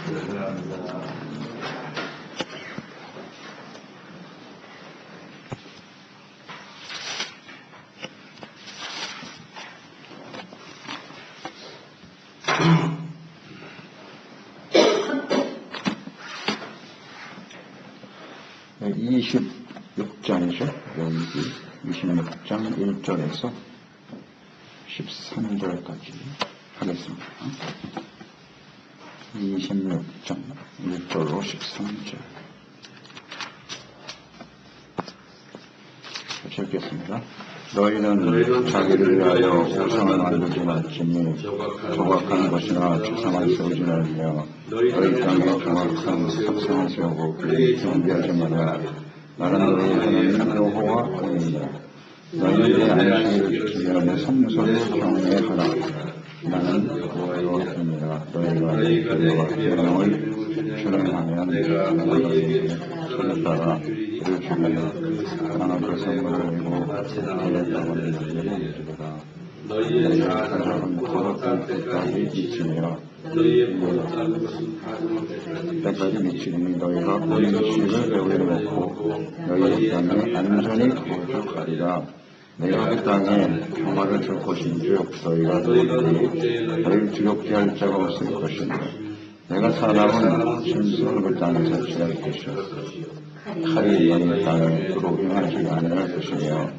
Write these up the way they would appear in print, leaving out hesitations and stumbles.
네, 26장이죠. 여기 26장 1절에서 13절까지 하겠습니다. 26장 1절로 13절. 읽겠습니다. 너희는 자기를 위하여 우상을 만들지 말지니 조각하는 것이나 추상을 세우지 말며 너희 땅에 정확한 탑상을 세우고 그를 경배하지 말라. 나는 너희 하나님 여호와 그이니라. 너희는 내 안식일을 지키며 내 성소를 경외하라. 나는 여호와이니라. 너희가 내 계명을 실행하면 내가 너희에게 손을 따라 그를 주며 사랑한 백성을 보이고 그의 땅을 이루리라. 너희의 작은 거룩한 때까지 미치며 때까지 미치니 너희가 음식을 배후에 놓고 너희 땅에 안전히 거주하리라. 내가 그 땅에 평화를 줄 것인즉 너희가 너희를 두렵게 할 자가 없을 것이며 내가 사람은 짐승을 그 땅에서 취할 것이요 칼이 너희 땅에 들어오게 하지 아니할 것이며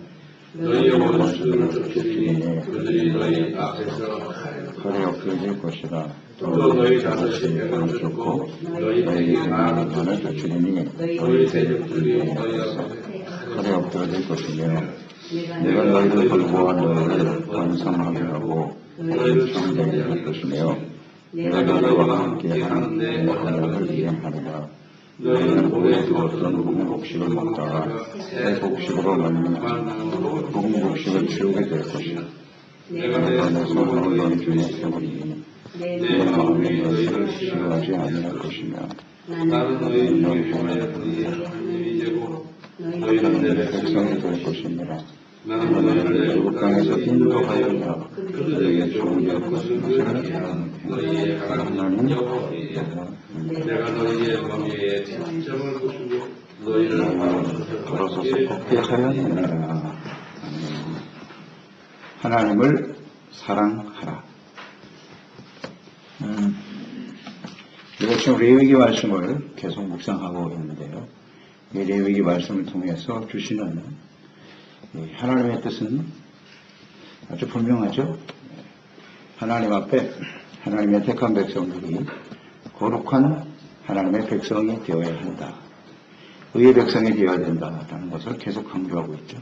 너희의 원수들을 쫓기니 그들이 너희 앞에서 칼이 엎겨질 것이라. 또 너희 자손이 병을 쫓고 너희 강한을 쫓으리니 너희 대적들이 너희 앞에서 칼이 엎겨질 것이며 내가 너희를 돌보아 너희를 번성하게 하고 너희를 성되게 할 것이며 내가 너희와 함께 하는 내 언약을 이행하리라. 너희는 오래 두었던 묵은곡식을 먹다가 새 곡식으로 말미암아 묵은곡식을 치우게 될 것이라. 내가 내 손으로 너희 중에 세우리니 내 마음이 너희를 싫어하지 아니할 것이며 나는 너희 중에 너희 되고 너희는 내 백성이 될 것이니라. 나는 너희를 애굽 땅에서 인도하여 그들에게 좋은 것을 너희의 하나님 여호와이니라. 내가 너희의 머리에 점을 부수고 너희를 걸어서 걷게 하였느니라. 하나님을 사랑하라. 이거 지금 레위기 말씀을 계속 묵상하고 있는데요. 이 레위기 말씀을 통해서 주시는 하나님의 뜻은 아주 분명하죠. 하나님 앞에 하나님의 택한 백성들이 거룩한 하나님의 백성이 되어야 한다. 의의 백성이 되어야 된다라는 것을 계속 강조하고 있죠.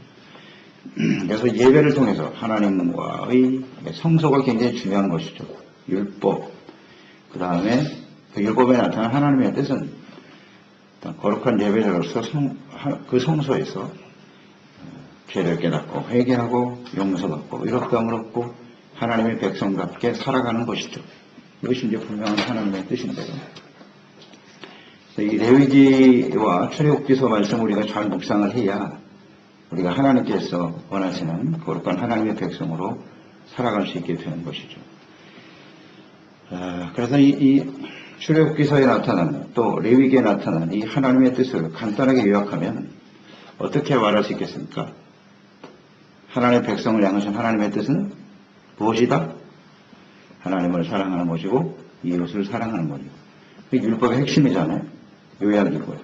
그래서 예배를 통해서 하나님과의 성소가 굉장히 중요한 것이죠. 율법, 그 다음에 그 율법에 나타난 하나님의 뜻은 거룩한 예배자로서 그 성소에서 죄를 깨닫고 회개하고 용서받고 의롭다함을 얻고 하나님의 백성답게 살아가는 것이죠. 이것이 이제 분명한 하나님의 뜻인데요. 이 레위기와 출애굽기서 말씀 우리가 잘 묵상을 해야 우리가 하나님께서 원하시는 거룩한 하나님의 백성으로 살아갈 수 있게 되는 것이죠. 그래서 이 출애굽기서에 나타난 또 레위기에 나타난 이 하나님의 뜻을 간단하게 요약하면 어떻게 말할 수 있겠습니까? 하나님의 백성을 향하신 하나님의 뜻은 무엇이다? 하나님을 사랑하는 것이고 이웃을 사랑하는 것이고 그게 율법의 핵심이잖아요. 요약이고요.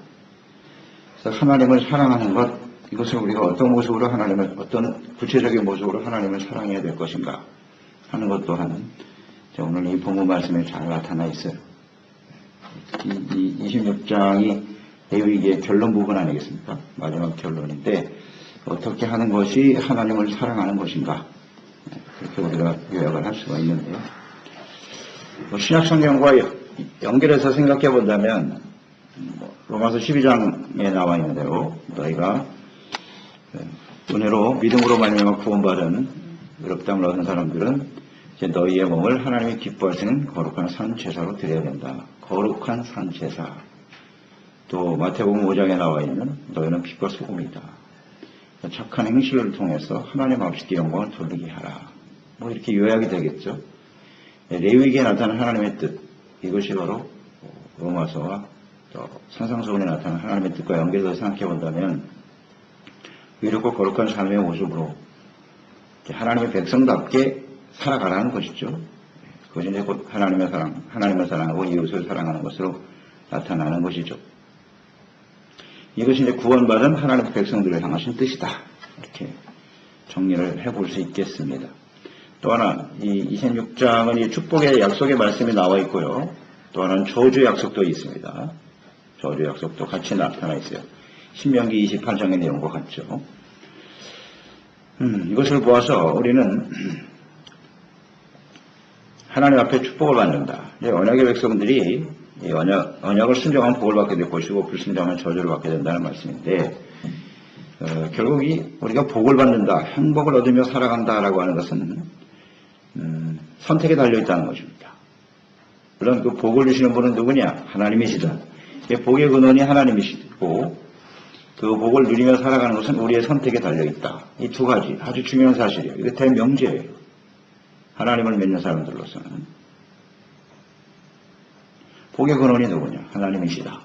그래서 하나님을 사랑하는 것, 이것을 우리가 어떤 모습으로 하나님을, 어떤 구체적인 모습으로 하나님을 사랑해야 될 것인가 하는 것 또한 오늘 이 본문 말씀에 잘 나타나 있어요. 이 26장이 레위기의 결론 부분 아니겠습니까? 마지막 결론인데 어떻게 하는 것이 하나님을 사랑하는 것인가, 그렇게 우리가 요약을 할 수가 있는데요. 신약 성경과 연결해서 생각해 본다면 로마서 12장에 나와 있는 대로 너희가 은혜로 믿음으로 말미암아 구원받은 의롭다함을 얻은 사람들은 이제 너희의 몸을 하나님이 기뻐하시는 거룩한 산 제사로 드려야 된다. 거룩한 산 제사. 또 마태복음 5장에 나와 있는 너희는 빛과 소금이다. 착한 행실을 통해서 하나님 아버지께 영광을 돌리게 하라. 이렇게 요약이 되겠죠. 레위기에 나타난 하나님의 뜻, 이것이 바로 로마서와 또 산상수훈에 나타난 하나님의 뜻과 연결해서 생각해 본다면 의롭고 거룩한 삶의 모습으로 하나님의 백성답게 살아가라는 것이죠. 그것이 이제 곧 하나님의 사랑, 하나님을 사랑하고 이웃을 사랑하는 것으로 나타나는 것이죠. 이것이 이제 구원받은 하나님의 백성들을 향하신 뜻이다. 이렇게 정리를 해볼 수 있겠습니다. 또 하나, 이 26장은 이 축복의 약속의 말씀이 나와 있고요. 또 하나는 저주 약속도 있습니다. 저주 약속도 같이 나타나 있어요. 신명기 28장의 내용과 같죠. 이것을 보아서 우리는 하나님 앞에 축복을 받는다. 언약의 백성들이 이 언약을 순종하면 복을 받게 될 것이고 불순종하면 저주를 받게 된다는 말씀인데 결국 우리가 복을 받는다, 행복을 얻으며 살아간다라고 하는 것은 선택에 달려있다는 것입니다. 물론 그 복을 주시는 분은 누구냐? 하나님이시다. 복의 근원이 하나님이시고 그 복을 누리며 살아가는 것은 우리의 선택에 달려있다. 이 두 가지 아주 중요한 사실이에요. 이거 대명제예요. 하나님을 믿는 사람들로서는 복의 근원이 누구냐? 하나님이시다.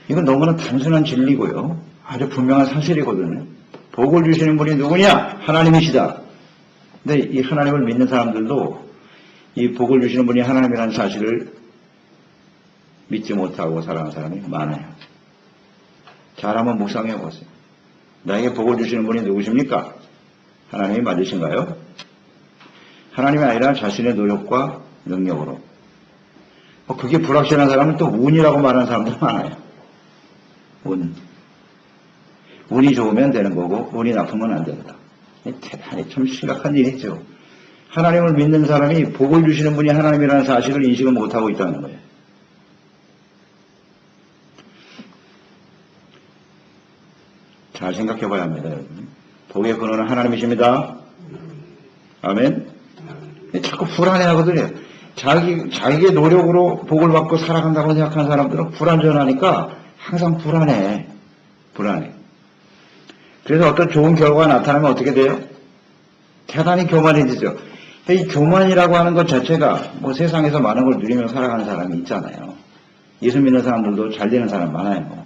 이건 너무나 단순한 진리고요. 아주 분명한 사실이거든요. 복을 주시는 분이 누구냐? 하나님이시다. 근데 이 하나님을 믿는 사람들도 이 복을 주시는 분이 하나님이라는 사실을 믿지 못하고 살아가는 사람이 많아요. 잘 한번 묵상해 보세요. 나에게 복을 주시는 분이 누구십니까? 하나님이 맞으신가요? 하나님이 아니라 자신의 노력과 능력으로. 그게 불확실한 사람은 또 운이라고 말하는 사람도 많아요. 운이 좋으면 되는 거고 운이 나쁘면 안 된다. 대단히 참 심각한 일이죠. 하나님을 믿는 사람이 복을 주시는 분이 하나님이라는 사실을 인식을 못하고 있다는 거예요. 잘 생각해 봐야 합니다, 여러분. 복의 근원은 하나님이십니다. 아멘. 자꾸 불안해하거든요. 자기의 노력으로 복을 받고 살아간다고 생각하는 사람들은 불안전하니까 항상 불안해. 그래서 어떤 좋은 결과가 나타나면 어떻게 돼요? 대단히 교만해지죠. 이 교만이라고 하는 것 자체가 세상에서 많은 걸 누리며 살아가는 사람이 있잖아요. 예수 믿는 사람들도 잘 되는 사람 많아요.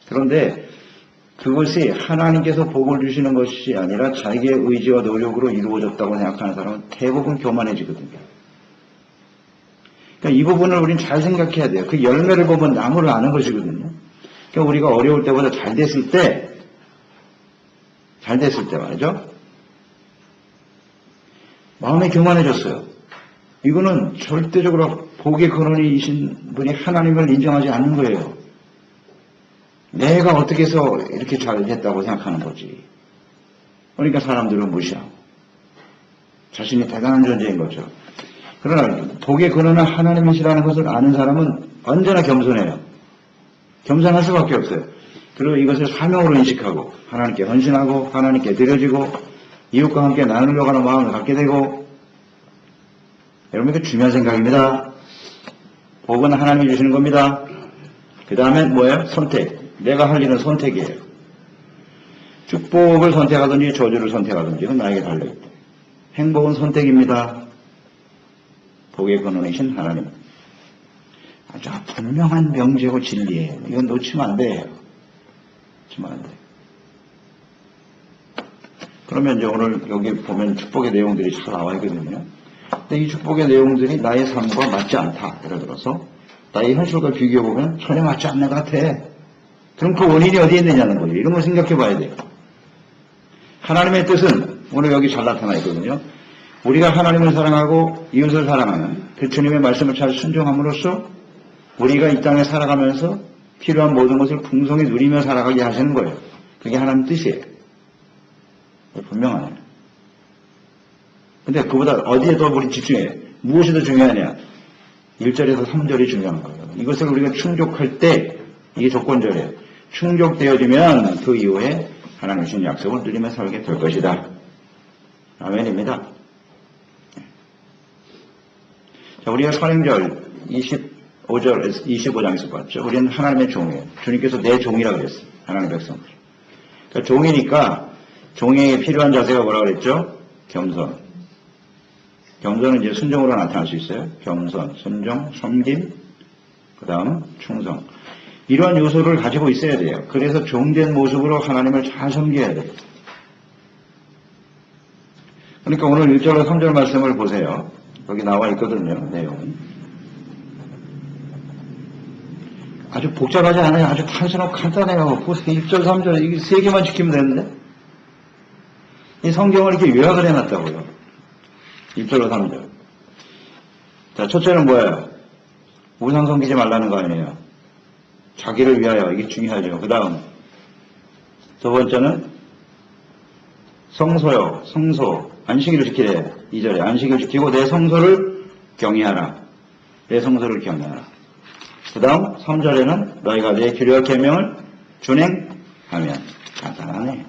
그런데 그것이 하나님께서 복을 주시는 것이 아니라 자기의 의지와 노력으로 이루어졌다고 생각하는 사람은 대부분 교만해지거든요. 그러니까 이 부분을 우리는 잘 생각해야 돼요. 그 열매를 보면 나무를 아는 것이거든요. 그러니까 우리가 어려울 때보다 잘 됐을 때 말이죠. 마음이 교만해졌어요. 이거는 절대적으로 복의 근원이신 분이 하나님을 인정하지 않는 거예요. 내가 어떻게 해서 이렇게 잘 됐다고 생각하는 거지. 그러니까 사람들은 무시하고 자신이 대단한 존재인 거죠. 그러나 복의 근원은 하나님이시라는 것을 아는 사람은 언제나 겸손해요. 겸손할 수밖에 없어요. 그리고 이것을 사명으로 인식하고 하나님께 헌신하고 하나님께 드려지고 이웃과 함께 나누려고 하는 마음을 갖게 되고 여러분 이거 중요한 생각입니다. 복은 하나님이 주시는 겁니다. 그 다음엔 뭐예요? 선택. 내가 할 일은 선택이에요. 축복을 선택하든지 저주를 선택하든지 그건 나에게 달려있다. 행복은 선택입니다. 복의 근원이신 하나님. 아주 분명한 명제고 진리예요. 이건 놓치면 안 돼요. 놓치면 안 돼요. 그러면 이제 오늘 여기 보면 축복의 내용들이 잘 나와 있거든요. 근데 이 축복의 내용들이 나의 삶과 맞지 않다. 예를 들어서 나의 현실과 비교해보면 전혀 맞지 않는 것 같아. 그럼 그 원인이 어디에 있느냐는 거예요. 이런 걸 생각해 봐야 돼요. 하나님의 뜻은 오늘 여기 잘 나타나 있거든요. 우리가 하나님을 사랑하고 이웃을 사랑하는 그 주님의 말씀을 잘 순종함으로써 우리가 이 땅에 살아가면서 필요한 모든 것을 풍성히 누리며 살아가게 하시는 거예요. 그게 하나님 뜻이에요. 분명하네요. 근데 그보다 어디에 더 우리 집중해요? 무엇이 더 중요하냐? 1절에서 3절이 중요한 거예요. 이것을 우리가 충족할 때 이게 조건절이에요. 충족되어지면 그 이후에 하나님 주신 약속을 누리며 살게 될 것이다. 아멘입니다. 자, 우리가 선행절 25절, 25장에서 봤죠. 우리는 하나님의 종이에요. 주님께서 내 종이라고 그랬어요. 하나님의 백성들. 그러니까 종이니까 종에게 필요한 자세가 뭐라고 그랬죠? 겸손. 겸손은 이제 순종으로 나타날 수 있어요. 겸손, 순종, 섬김, 그 다음 충성. 이러한 요소를 가지고 있어야 돼요. 그래서 종된 모습으로 하나님을 잘 섬겨야 돼요. 그러니까 오늘 1절과 3절 말씀을 보세요. 여기 나와 있거든요. 내용이. 아주 복잡하지 않아요. 아주 단순하고 간단해요. 보세요. 1절, 3절 이게 세 개만 지키면 되는데 이 성경을 이렇게 요약을 해놨다고요. 1절과 3절. 자, 첫째는 뭐예요? 우상 섬기지 말라는 거 아니에요. 자기를 위하여. 이게 중요하죠. 그 다음 두 번째는 성소요. 성소. 안식일을 지키래. 2절에 안식일을 지키고 내 성소를 경외하라. 내 성소를 경외하라. 그 다음 3절에는 너희가 내 규례와 계명을 준행하면. 간단하네.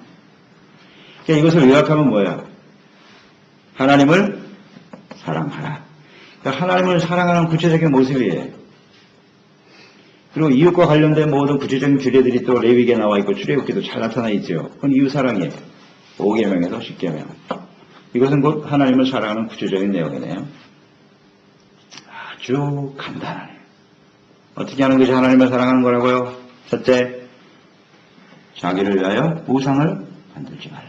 그러니까 이것을 요약하면 뭐예요? 하나님을 사랑하라. 그러니까 하나님을 사랑하는 구체적인 모습이에요. 그리고 이웃과 관련된 모든 구체적인 규례들이 또 레위기에 나와 있고 출애굽기도 잘 나타나 있죠. 그건 이웃 사랑이에요. 5계명에서 10계명. 이것은 곧 하나님을 사랑하는 구체적인 내용이네요. 아주 간단하네요. 어떻게 하는 것이 하나님을 사랑하는 거라고요? 첫째, 자기를 위하여 우상을 만들지 말라.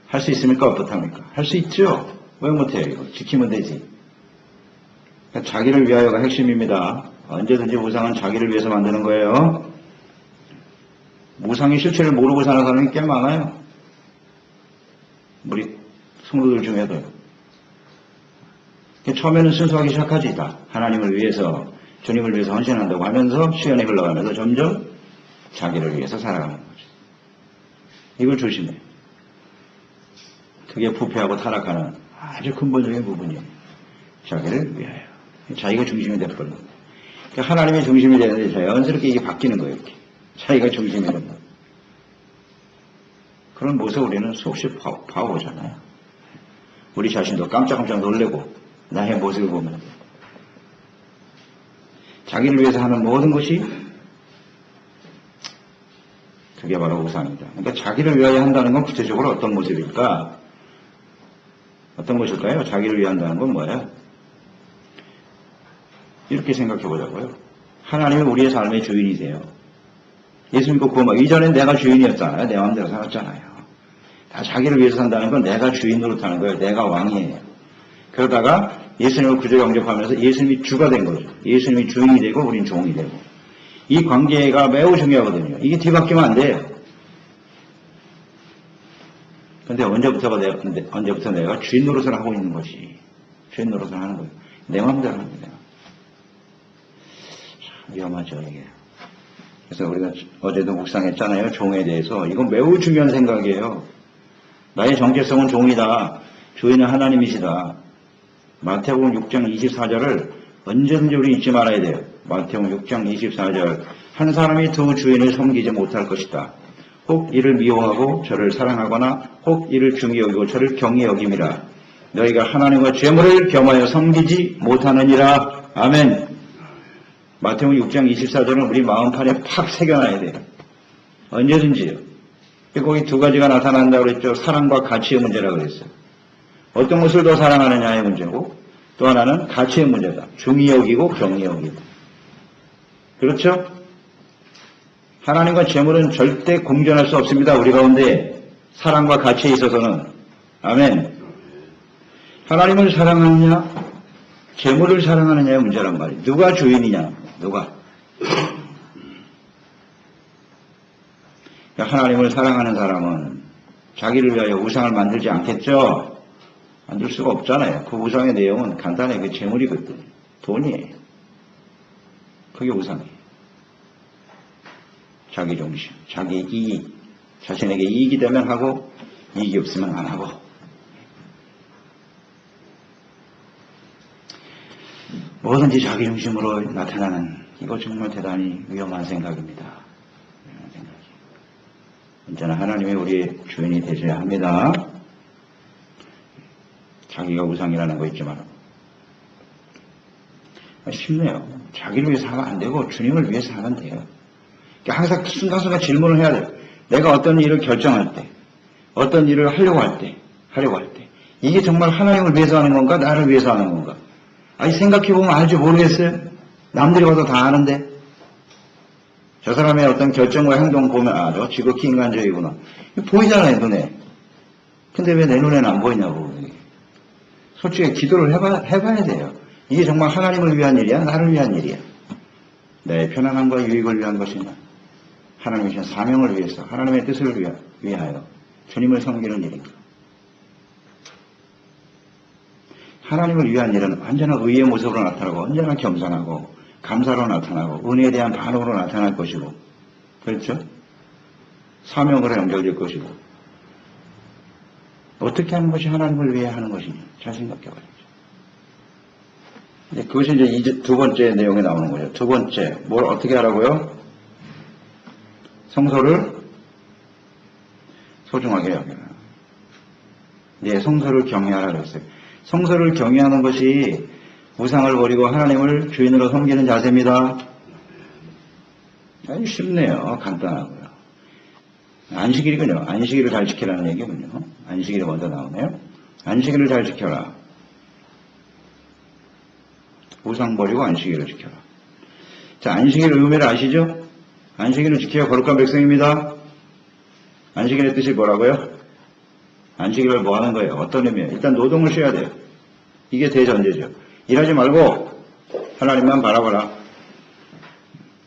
할 수 있습니까? 어떻답니까? 할 수 있죠. 왜 못해요? 이거 지키면 되지. 그러니까 자기를 위하여가 핵심입니다. 언제든지 우상은 자기를 위해서 만드는 거예요. 우상의 실체를 모르고 사는 사람이 꽤 많아요. 우리 성도들 중에도요. 처음에는 순수하기 시작하지. 다 하나님을 위해서, 주님을 위해서 헌신한다고 하면서 시간이 흘러가면서 점점 자기를 위해서 살아가는 거죠. 이걸 조심해요. 그게 부패하고 타락하는 아주 근본적인 부분이에요. 자기를 위하여. 자기가 중심이 돼버린 거예요. 그러니까 하나님의 중심이 되는데 자연스럽게 이게 바뀌는 거예요. 이렇게. 자기가 중심이 된다. 그런 모습 우리는 수없이 봐오잖아요. 우리 자신도 깜짝깜짝 놀래고 나의 모습을 보면 자기를 위해서 하는 모든 것이 그게 바로 우상이다. 그러니까 자기를 위하여 한다는 건 구체적으로 어떤 모습일까? 어떤 것일까요? 자기를 위해 한다는 건 뭐예요? 이렇게 생각해 보자고요. 하나님이 우리의 삶의 주인이세요. 예수 믿고 구원받고 이전엔 내가 주인이었잖아요. 내 마음대로 살았잖아요. 다 자기를 위해서 산다는 건 내가 주인 노릇하는 거예요. 내가 왕이에요. 그러다가 예수님을 구주 영접하면서 예수님이 주가 된 거죠. 예수님이 주인이 되고 우린 종이 되고. 이 관계가 매우 중요하거든요. 이게 뒤바뀌면 안 돼요. 근데 언제부터 내가 주인 노릇을 하고 있는 것이 주인 노릇을 하는 거예요. 내 마음대로 합니다. 참 위험하죠, 이게. 그래서 우리가 어제도 묵상했잖아요. 종에 대해서. 이건 매우 중요한 생각이에요. 나의 정체성은 종이다. 주인은 하나님이시다. 마태복음 6장 24절을 언제든지 우리 잊지 말아야 돼요. 마태복음 6장 24절. 한 사람이 두 주인을 섬기지 못할 것이다. 혹 이를 미워하고 저를 사랑하거나 혹 이를 중히 여기고 저를 경히 여김이라. 너희가 하나님과 죄물을 겸하여 섬기지 못하느니라. 아멘. 마태복음 6장 24절은 우리 마음판에 팍 새겨놔야 돼요. 언제든지요. 거기 두 가지가 나타난다고 그랬죠. 사랑과 가치의 문제라고 그랬어요. 어떤 것을 더 사랑하느냐의 문제고 또 하나는 가치의 문제다. 중히 여기고 경히 여기고. 그렇죠? 하나님과 재물은 절대 공존할 수 없습니다. 우리 가운데 사랑과 가치에 있어서는. 아멘. 하나님을 사랑하느냐 재물을 사랑하느냐의 문제란 말이에요. 누가 주인이냐. 누가. 하나님을 사랑하는 사람은 자기를 위하여 우상을 만들지 않겠죠? 만들 수가 없잖아요. 그 우상의 내용은 간단하게 그 재물이거든요. 돈이에요. 그게 우상이에요. 자기 중심, 자기 이익, 자신에게 이익이 되면 하고 이익이 없으면 안 하고. 뭐든지 자기 중심으로 나타나는 이거 정말 대단히 위험한 생각입니다. 위험한 생각이에요. 언제나 하나님이 우리의 주인이 되셔야 합니다. 자기가 우상이라는 거 잊지 말고. 쉽네요. 자기를 위해서 하면 안 되고 주님을 위해서 하면 돼요. 항상 순간순간 질문을 해야 돼요. 내가 어떤 일을 결정할 때, 어떤 일을 하려고 할 때, 이게 정말 하나님을 위해서 하는 건가, 나를 위해서 하는 건가? 아니, 생각해보면 알지 모르겠어요? 남들이 봐도 다 아는데 저 사람의 어떤 결정과 행동 보면 아, 저 지극히 인간적이구나. 보이잖아요, 눈에. 근데 왜 내 눈에는 안 보이냐고. 솔직히 기도를 해봐야 돼요. 이게 정말 하나님을 위한 일이야? 나를 위한 일이야? 내 편안함과 유익을 위한 것이냐? 하나님의 주신 사명을 위해서, 하나님의 뜻을 위하여 주님을 섬기는 일인가? 하나님을 위한 일은 언제나 의의 모습으로 나타나고, 언제나 겸손하고, 감사로 나타나고, 은혜에 대한 반응으로 나타날 것이고, 그렇죠? 사명으로 연결될 것이고, 어떻게 하는 것이 하나님을 위해 하는 것이냐? 잘 생각해 봐야죠. 그것이 이제 두 번째 내용에 나오는 거죠. 두 번째, 뭘 어떻게 하라고요? 성소를 소중하게 여겨라. 네, 성소를 경외하라 그랬어요. 성소를 경외하는 것이 우상을 버리고 하나님을 주인으로 섬기는 자세입니다. 아주 쉽네요. 간단하고요. 안식일이군요. 안식일을 잘 지키라는 얘기군요. 안식일이 먼저 나오네요. 안식일을 잘 지켜라. 우상 버리고 안식일을 지켜라. 자, 안식일의 의미를 아시죠? 안식일을 지켜야 거룩한 백성입니다. 안식일의 뜻이 뭐라고요? 안식일을 뭐 하는 거예요? 어떤 의미예요? 일단 노동을 쉬어야 돼요. 이게 대전제죠. 일하지 말고 하나님만 바라봐라.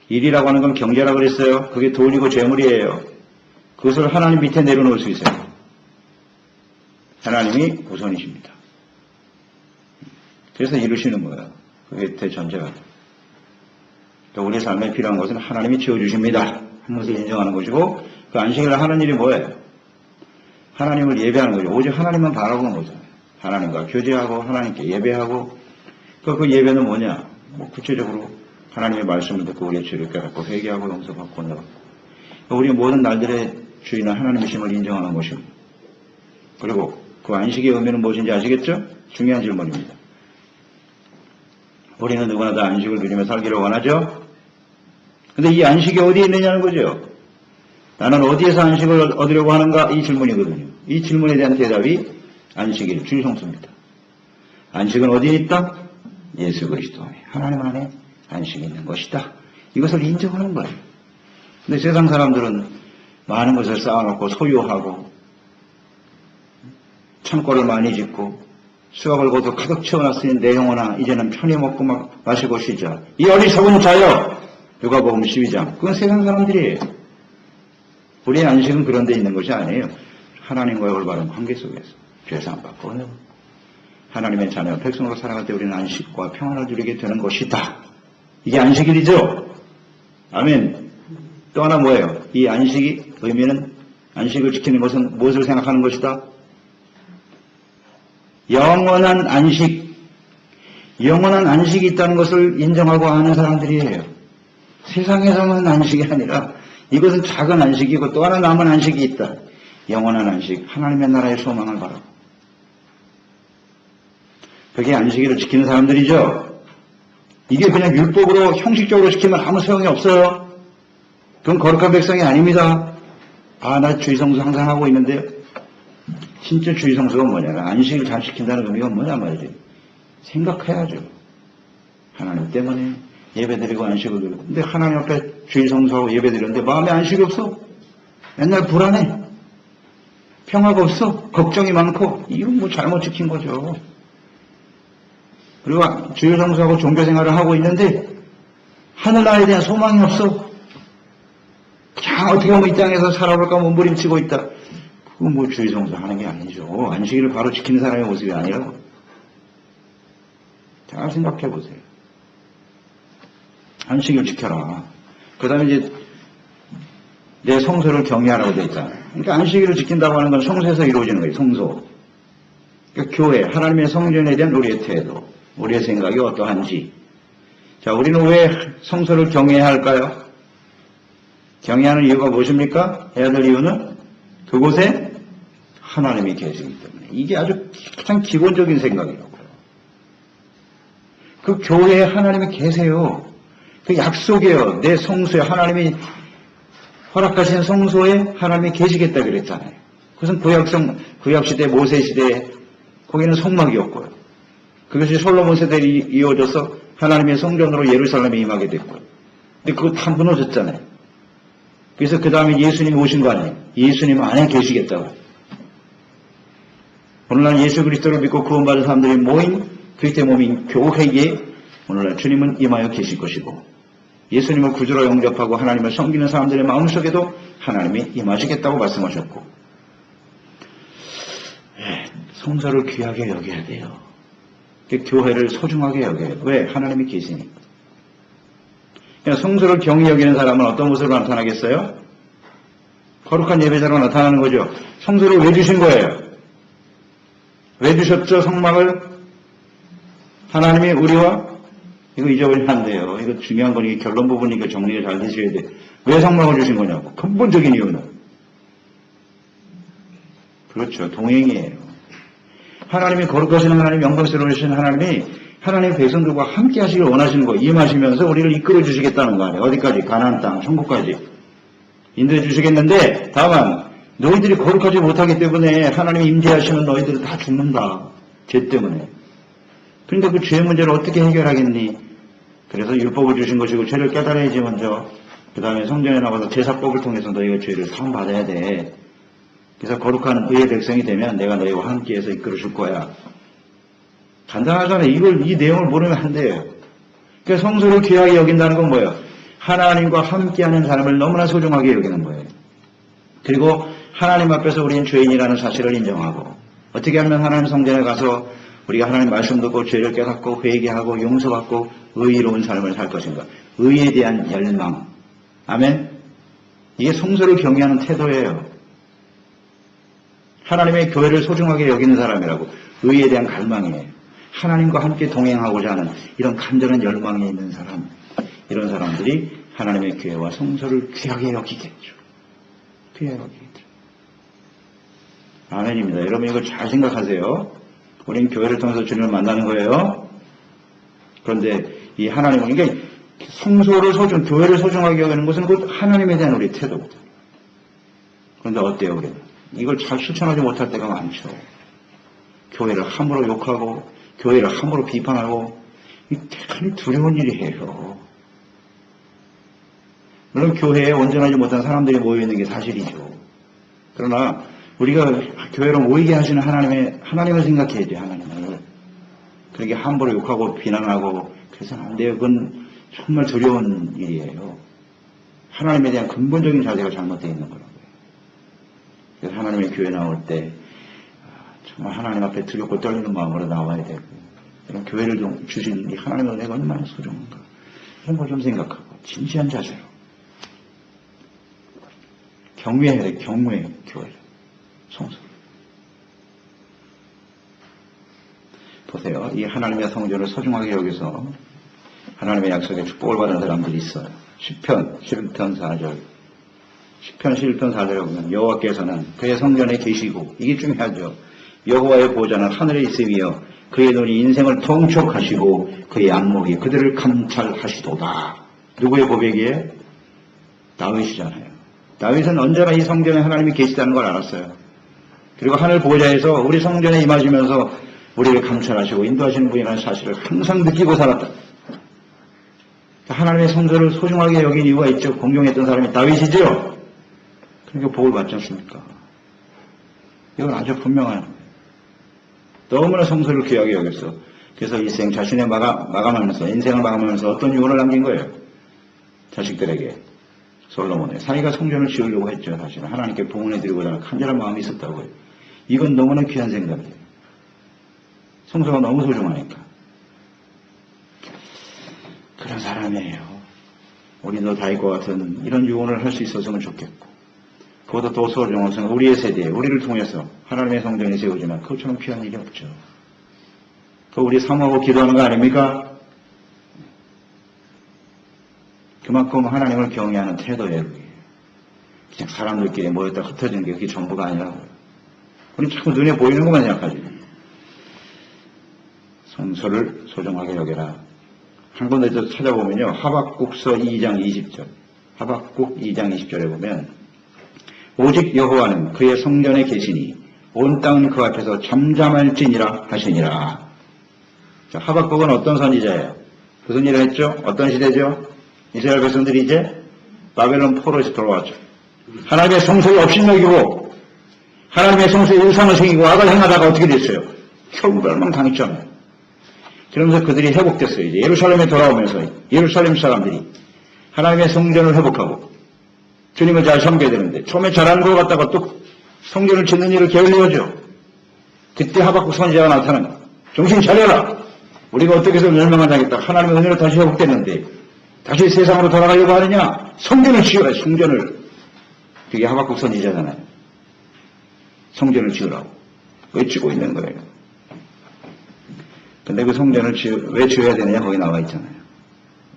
일이라고 하는 건 경제라고 그랬어요. 그게 돈이고 재물이에요. 그것을 하나님 밑에 내려놓을 수 있어요. 하나님이 우선이십니다. 그래서 이루시는 거예요. 그게 대전제가. 또 우리 삶에 필요한 것은 하나님이 지어주십니다. 하는 것을 인정하는 것이고, 그 안식일을 하는 일이 뭐예요? 하나님을 예배하는 거죠. 오직 하나님만 바라보는 거죠. 하나님과 교제하고 하나님께 예배하고, 그 예배는 뭐냐? 구체적으로 하나님의 말씀을 듣고 우리의 죄를 깨닫고 회개하고 용서받고 건너받고, 우리의 모든 날들의 주인은 하나님이심을 인정하는 것입니다. 그리고 그 안식의 의미는 무엇인지 아시겠죠? 중요한 질문입니다. 우리는 누구나 다 안식을 누리며 살기를 원하죠? 근데 이 안식이 어디에 있느냐는 거죠. 나는 어디에서 안식을 얻으려고 하는가? 이 질문이거든요. 이 질문에 대한 대답이 안식일, 주일성수입니다. 안식은 어디에 있다? 예수 그리스도 안에, 하나님 안에 안식이 있는 것이다. 이것을 인정하는 거예요. 근데 세상 사람들은 많은 것을 쌓아놓고 소유하고 창고를 많이 짓고 수확을 거둬 가득 채워놨으니 내 영혼아 이제는 편히 먹고 마시고 쉬자. 이 어리석은 자여. 누가복음 12장. 그건 세상 사람들이에요. 우리의 안식은 그런 데 있는 것이 아니에요. 하나님과의 올바른 관계 속에서 죄사함 받고 하나님의 자녀 백성으로 살아갈 때 우리는 안식과 평안을 누리게 되는 것이다. 이게 안식일이죠. 아멘. 또 하나 뭐예요? 이 안식이 의미는, 안식을 지키는 것은 무엇을 생각하는 것이다? 영원한 안식, 영원한 안식이 있다는 것을 인정하고 아는 사람들이에요. 세상에서만 안식이 아니라 이것은 작은 안식이고 또 하나 남은 안식이 있다. 영원한 안식, 하나님의 나라의 소망을 바라고. 그게 안식일을 지키는 사람들이죠. 이게 그냥 율법으로 형식적으로 지키면 아무 소용이 없어요. 그건 거룩한 백성이 아닙니다. 아, 나 주의성수 항상 하고 있는데요. 진짜 주의성수가 뭐냐? 안식을 잘 지킨다는 의미가 뭐냐 말이지. 생각해야죠. 하나님 때문에 예배드리고 안식을 드리고. 근데 하나님 앞에 주의성수하고 예배드리는데 마음에 안식이 없어. 맨날 불안해. 평화가 없어. 걱정이 많고. 이건 뭐 잘못 지킨 거죠. 그리고 주의성수하고 종교생활을 하고 있는데 하늘나라에 대한 소망이 없어. 그냥 어떻게 하면 이 땅에서 살아볼까 몸부림치고 있다. 그건 뭐 주의성수 하는 게 아니죠. 안식일을 바로 지키는 사람의 모습이 아니라고. 잘 생각해 보세요. 안식일 지켜라. 그 다음에 이제 내 성소를 경외하라고 되어 있잖아요. 그러니까 안식일을 지킨다고 하는 건 성소에서 이루어지는 거예요. 성소. 그러니까 교회, 하나님의 성전에 대한 우리의 태도, 우리의 생각이 어떠한지. 자, 우리는 왜 성소를 경외해야 할까요? 경외하는 이유가 무엇입니까? 해야 될 이유는 그곳에 하나님이 계시기 때문에. 이게 아주 가장 기본적인 생각이라고요. 그 교회에 하나님이 계세요. 그 약속이에요. 내 성소에 하나님이 허락하신 성소에 하나님이 계시겠다 그랬잖아요. 그것은 구약시대 모세시대에 거기는 성막이었고요. 그것이 솔로몬 세대에 이어져서 하나님의 성전으로 예루살렘에 임하게 됐고. 근데 그거 다 무너졌잖아요. 그래서 그 다음에 예수님이 오신 거 아니에요. 예수님 안에 계시겠다고. 오늘날 예수 그리스도를 믿고 구원받은 사람들이 모인 그리스도의 몸인 교회에 오늘날 주님은 임하여 계실 것이고, 예수님을 구주로 영접하고 하나님을 섬기는 사람들의 마음속에도 하나님이 임하시겠다고 말씀하셨고, 성서를 귀하게 여겨야 돼요. 교회를 소중하게 여겨요. 왜? 하나님이 계시니까. 성서를 경히 여기는 사람은 어떤 모습으로 나타나겠어요? 거룩한 예배자로 나타나는 거죠. 성서를 왜 주신 거예요? 왜 주셨죠? 성막을? 하나님이 우리와, 이거 잊어버리면 안 돼요. 이거 중요한 거니 결론 부분이니까 정리가 잘 되셔야 돼요. 왜 성막을 주신 거냐고. 근본적인 이유는. 그렇죠. 동행이에요. 하나님이 거룩하신 하나님, 영광스러우신 하나님이 하나님의 백성들과 함께 하시길 원하시는 거, 임하시면서 우리를 이끌어 주시겠다는 거 아니에요. 어디까지? 가나안 땅, 천국까지 인도해 주시겠는데, 다만 너희들이 거룩하지 못하기 때문에 하나님이 임재하시면 너희들은 다 죽는다. 죄 때문에. 그런데 그 죄 문제를 어떻게 해결하겠니? 그래서 율법을 주신 것이고 죄를 깨달아야지 먼저. 그 다음에 성전에 나와서 제사법을 통해서 너희가 죄를 사함받아야 돼. 그래서 거룩한 의의 백성이 되면 내가 너희와 함께해서 이끌어 줄 거야. 간단하잖아요. 이 내용을 모르면 안 돼요. 그러니까 성소를 귀하게 여긴다는 건 뭐예요? 하나님과 함께하는 삶을 너무나 소중하게 여기는 거예요. 그리고 하나님 앞에서 우리는 죄인이라는 사실을 인정하고, 어떻게 하면 하나님 성전에 가서 우리가 하나님 말씀 듣고 죄를 깨닫고 회개하고 용서받고 의로운 삶을 살 것인가. 의에 대한 열망. 아멘. 이게 성소를 경외하는 태도예요. 하나님의 교회를 소중하게 여기는 사람이라고. 의에 대한 갈망이에요. 하나님과 함께 동행하고자 하는 이런 간절한 열망이 있는 사람, 이런 사람들이 하나님의 교회와 성소를 귀하게 여기겠죠. 귀하게 여기겠죠. 아멘입니다. 여러분 이거 잘 생각하세요. 우리는 교회를 통해서 주님을 만나는 거예요. 그런데 이 하나님은, 그러니까 성소를 교회를 소중하게 여기는 것은 그 하나님에 대한 우리 태도거든요. 그런데 어때요, 우리는? 이걸 잘 실천하지 못할 때가 많죠. 교회를 함부로 욕하고, 교회를 함부로 비판하고, 이 대단히 두려운 일이에요. 물론 교회에 온전하지 못한 사람들이 모여있는 게 사실이죠. 그러나 우리가 교회로 모이게 하시는 하나님을 생각해야 돼요, 하나님을. 그렇게 함부로 욕하고 비난하고 그래서는 안 돼요. 그건 정말 두려운 일이에요. 하나님에 대한 근본적인 자세가 잘못되어 있는 거라고요. 그래서 하나님의 교회 나올 때 정말 하나님 앞에 두렵고 떨리는 마음으로 나와야 되고, 이런 교회를 주신 이 하나님의 은혜가 얼마나 소중한가, 이런 걸 좀 생각하고 진지한 자세로 경외해야 돼. 경외 교회를, 성소를. 보세요. 이 하나님의 성전을 소중하게 여기서 하나님의 약속에 축복을 받은 사람들이 있어요. 시편 11편 4절에 보면 여호와께서는 그의 성전에 계시고, 이게 중요하죠. 여호와의 보좌는 하늘에 있으며 그의 눈이 인생을 통촉하시고 그의 안목이 그들을 감찰하시도다. 누구의 고백이에요? 다윗이잖아요. 다윗은 언제나 이 성전에 하나님이 계시다는 걸 알았어요. 그리고 하늘 보좌에서 우리 성전에 임하시면서 우리를 감찰하시고 인도하시는 분이라는 사실을 항상 느끼고 살았다. 하나님의 성전을 소중하게 여긴 이유가 있죠. 공경했던 사람이 다윗이죠. 그러니까 복을 받지 않습니까? 이건 아주 분명한 거예요. 너무나 성소를 귀하게 여겼어. 그래서 일생 자신의 인생을 마감하면서 어떤 유언을 남긴 거예요? 자식들에게. 솔로몬의 자기가 성전을 지으려고 했죠. 사실은 하나님께 봉헌해드리고자 간절한 마음이 있었다고요. 이건 너무나 귀한 생각이에요. 성소가 너무 소중하니까. 그런 사람이에요. 우리도 다윗과 같은 이런 유언을 할 수 있었으면 좋겠고, 그보다 더 소중한 것은 우리의 세대에 우리를 통해서 하나님의 성전이 세워지면 그것처럼 귀한 일이 없죠. 그 우리 사모하고 기도하는 거 아닙니까? 그만큼 하나님을 경외하는 태도예요. 그냥 사람들끼리 모였다 흩어지는 게 그게 전부가 아니라고요. 우리 자꾸 눈에 보이는 것만 생각하지. 성소를 소중하게 여겨라. 한 군데 더 찾아보면요. 하박국서 2장 20절. 하박국 2장 20절에 보면 오직 여호와는 그의 성전에 계시니 온 땅은 그 앞에서 잠잠할지니라 하시니라. 자, 하박국은 어떤 선지자예요? 무슨 일을 했죠? 어떤 시대죠? 이스라엘 백성들이 이제 바벨론 포로에서 돌아왔죠. 하나님의 성소를 업신여기고 하나님의 성소에 우상을 새기고 악을 행하다가 어떻게 됐어요? 결국 멸망당했잖아요. 그러면서 그들이 회복됐어요. 이제 예루살렘에 돌아오면서 예루살렘 사람들이 하나님의 성전을 회복하고 주님을 잘 섬겨야 되는데 처음에 잘하는 것 같다가 또 성전을 짓는 일을 게을리하죠. 그때 하박국 선지자가 나타난 정신 차려라. 우리가 어떻게 해서 멸망을 당했다. 하나님의 은혜로 다시 회복됐는데 다시 세상으로 돌아가려고 하느냐. 성전을 지으라. 성전을. 그게 하박국 선지자잖아요. 성전을 지으라고 외치고 있는 거예요. 근데 그 성전을 왜 지어야 되느냐 거기 나와 있잖아요.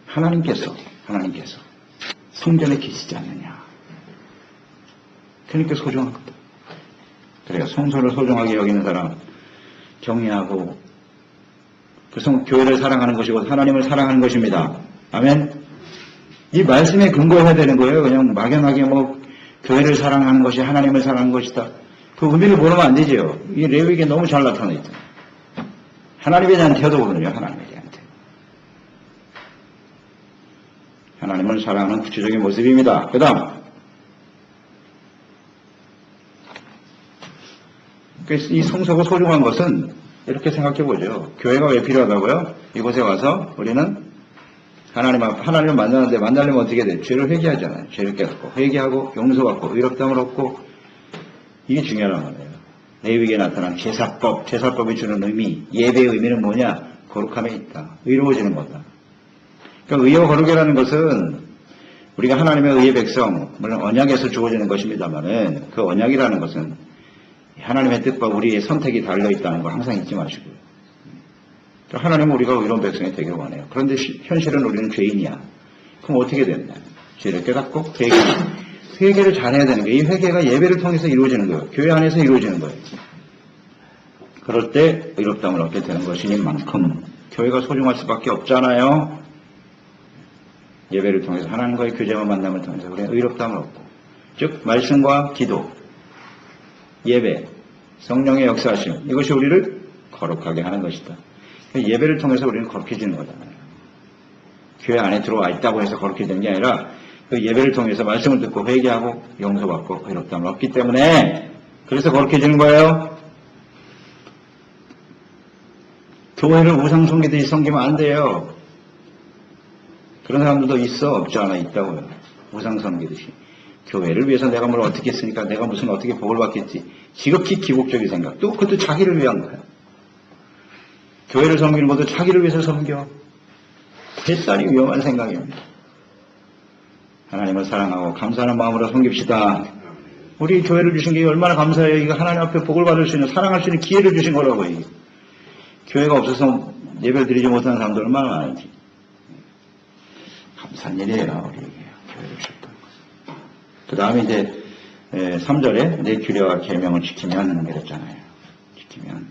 하나님께서 성전에 계시지 않느냐. 그러니까 소중한 거다. 그래요. 성소를 소중하게 여기는 사람, 경외하고 그 교회를 사랑하는 것이고 하나님을 사랑하는 것입니다. 아멘. 이 말씀에 근거해야 되는 거예요. 그냥 막연하게 교회를 사랑하는 것이 하나님을 사랑하는 것이다. 그 의미를 모르면 안 되죠. 이 레위기에 너무 잘 나타나 있죠. 하나님에 대한 태도거든요. 하나님에 대한 태도. 하나님을 사랑하는 구체적인 모습입니다. 그 다음 이 성소가 소중한 것은 이렇게 생각해 보죠. 교회가 왜 필요하다고요? 이곳에 와서 우리는 하나님을 만나는데 만나려면 어떻게 돼? 죄를 회개하잖아요. 죄를 깨닫고 회개하고 용서받고 의롭다함을 얻고 이게 중요한 거예요. 레위기에 나타난 제사법이 주는 의미, 예배의 의미는 뭐냐? 거룩함에 있다. 의로워지는 거다. 그러니까 의와 거룩이라는 것은 우리가 하나님의 의의 백성, 물론 언약에서 주어지는 것입니다만은 그 언약이라는 것은 하나님의 뜻과 우리의 선택이 달려있다는 거 항상 잊지 마시고요. 하나님은 우리가 의로운 백성이 되길 원해요. 그런데 현실은 우리는 죄인이야. 그럼 어떻게 되느냐? 죄를 깨닫고 회개를 잘해야 되는 거예요. 이 회개가 예배를 통해서 이루어지는 거예요. 교회 안에서 이루어지는 거예요. 그럴 때 의롭다함을 얻게 되는 것이니만큼 교회가 소중할 수밖에 없잖아요. 예배를 통해서 하나님과의 교제와 만남을 통해서 우리는 의롭다함을 얻고 즉 말씀과 기도 예배, 성령의 역사하심 이것이 우리를 거룩하게 하는 것이다. 예배를 통해서 우리는 거룩해지는 거잖아요. 교회 안에 들어와 있다고 해서 거룩해지는 게 아니라 그 예배를 통해서 말씀을 듣고 회개하고 용서받고 의롭다함을 얻기 때문에 그래서 거룩해지는 거예요. 교회를 우상 숭배듯이 섬기면 안 돼요. 그런 사람들도 있어 없지 않아 있다고요. 우상 섬기듯이. 교회를 위해서 내가 뭘 어떻게 했으니까 내가 무슨 어떻게 복을 받겠지. 지극히 기복적인 생각. 또 그것도 자기를 위한 거야. 교회를 섬기는 것도 자기를 위해서 섬겨. 대단히 위험한 생각입니다. 하나님을 사랑하고 감사하는 마음으로 섬깁시다. 우리 교회를 주신 게 얼마나 감사해요. 이거 하나님 앞에 복을 받을 수 있는 사랑할 수 있는 기회를 주신 거라고. 이게. 교회가 없어서 예배를 드리지 못하는 사람들 얼마나 많은지. 감사한 일이에요. 우리 교회를 주셨다는 것. 그 다음에 이제 3절에 내 규례와 계명을 지키면 그랬잖아요. 지키면.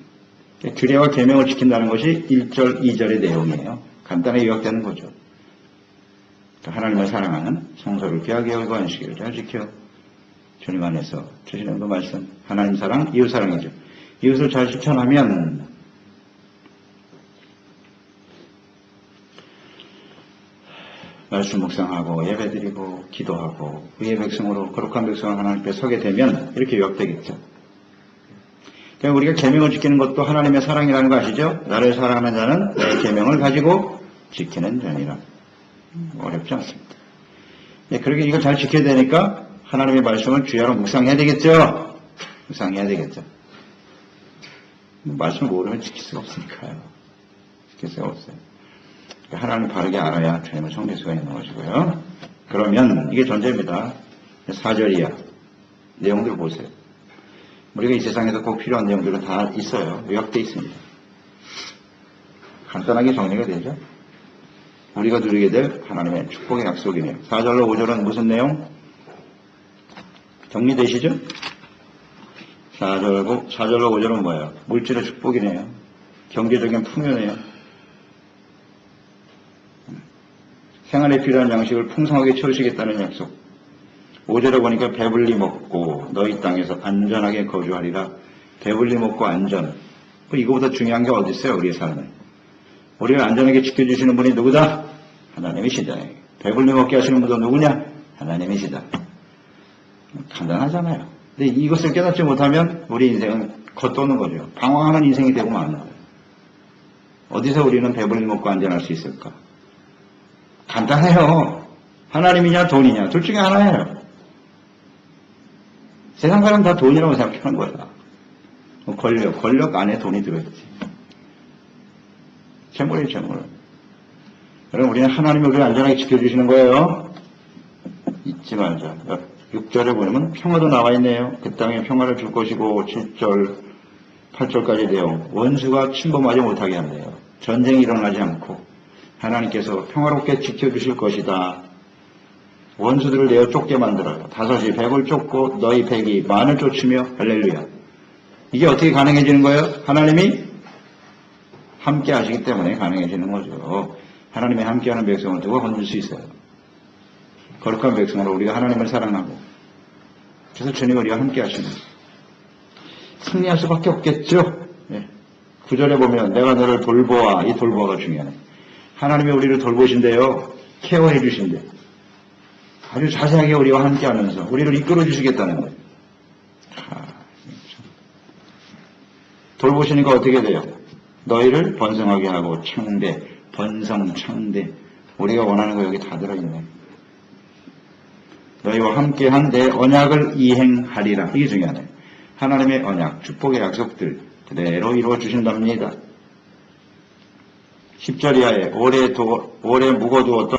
규례와 계명을 지킨다는 것이 1절, 2절의 내용이에요. 간단하게 요약되는 거죠. 하나님을 사랑하는 성소를 귀하게 여기고 안식일을 잘 지켜 주님 안에서 주시는 그 말씀 하나님 사랑, 이웃 사랑이죠. 이웃을 잘 실천하면 말씀 묵상하고 예배드리고 기도하고 의의 백성으로 거룩한 백성을 하나님께 서게 되면 이렇게 요약되겠죠. 그러니까 우리가 계명을 지키는 것도 하나님의 사랑이라는 거 아시죠? 나를 사랑하는 자는 내 계명을 가지고 지키는 자니라. 어렵지 않습니다. 네, 그렇게 이걸 잘 지켜야 되니까 하나님의 말씀을 주야로 묵상해야 되겠죠. 묵상해야 되겠죠. 말씀을 모르면 지킬 수가 없으니까요. 지킬 수가 없어요. 하나님을 바르게 알아야 주님을 섬길 수가 있는 것이고요. 그러면 이게 전제입니다. 4절이야. 내용들 보세요. 우리가 이 세상에서 꼭 필요한 내용들은 다 있어요. 요약되어 있습니다. 간단하게 정리가 되죠. 우리가 누리게 될 하나님의 축복의 약속이네요. 4절로 5절은 무슨 내용? 정리되시죠? 4절로 5절은 뭐예요? 물질의 축복이네요. 경제적인 풍요네요. 생활에 필요한 양식을 풍성하게 채우시겠다는 약속. 5절에 보니까 배불리 먹고 너희 땅에서 안전하게 거주하리라. 배불리 먹고 안전. 이거보다 중요한 게 어디 있어요? 우리의 삶은. 우리를 안전하게 지켜주시는 분이 누구다? 하나님이시다. 배불리 먹게 하시는 분도 누구냐? 하나님이시다. 간단하잖아요. 근데 이것을 깨닫지 못하면 우리 인생은 겉도는 거죠. 방황하는 인생이 되고 마는 거예요. 어디서 우리는 배불리 먹고 안전할 수 있을까? 간단해요. 하나님이냐 돈이냐 둘 중에 하나예요. 세상 사람 다 돈이라고 생각하는 거야. 권력 안에 돈이 들어있지. 재물이에요, 재물. 여러분, 우리는 하나님이 우리를 안전하게 지켜주시는 거예요. 잊지 말자. 6절에 보면 평화도 나와 있네요. 그 땅에 평화를 줄 것이고 7절, 8절까지 돼요. 원수가 침범하지 못하게 한대요. 전쟁이 일어나지 않고 하나님께서 평화롭게 지켜주실 것이다. 원수들을 내어 쫓게 만들어요. 5이 100을 쫓고 너희 100이 만을 쫓으며 할렐루야. 이게 어떻게 가능해지는 거예요? 하나님이 함께 하시기 때문에 가능해지는 거죠. 하나님이 함께하는 백성을 누가 건질 수 있어요? 거룩한 백성으로 우리가 하나님을 사랑하고 그래서 주님 우리가 함께 하시는 승리할 수밖에 없겠죠. 9절에 보면 내가 너를 돌보아. 이 돌보아가 중요하네. 하나님이 우리를 돌보신대요. 케어해 주신대. 아주 자세하게 우리와 함께 하면서 우리를 이끌어 주시겠다는 거예요. 돌보시니까 어떻게 돼요? 너희를 번성하게 하고 창대, 번성, 창대. 우리가 원하는 거 여기 다 들어있네. 너희와 함께한 내 언약을 이행하리라. 이게 중요하네. 하나님의 언약, 축복의 약속들 그대로 이루어 주신답니다. 10절 이하에 오래 묵어두었던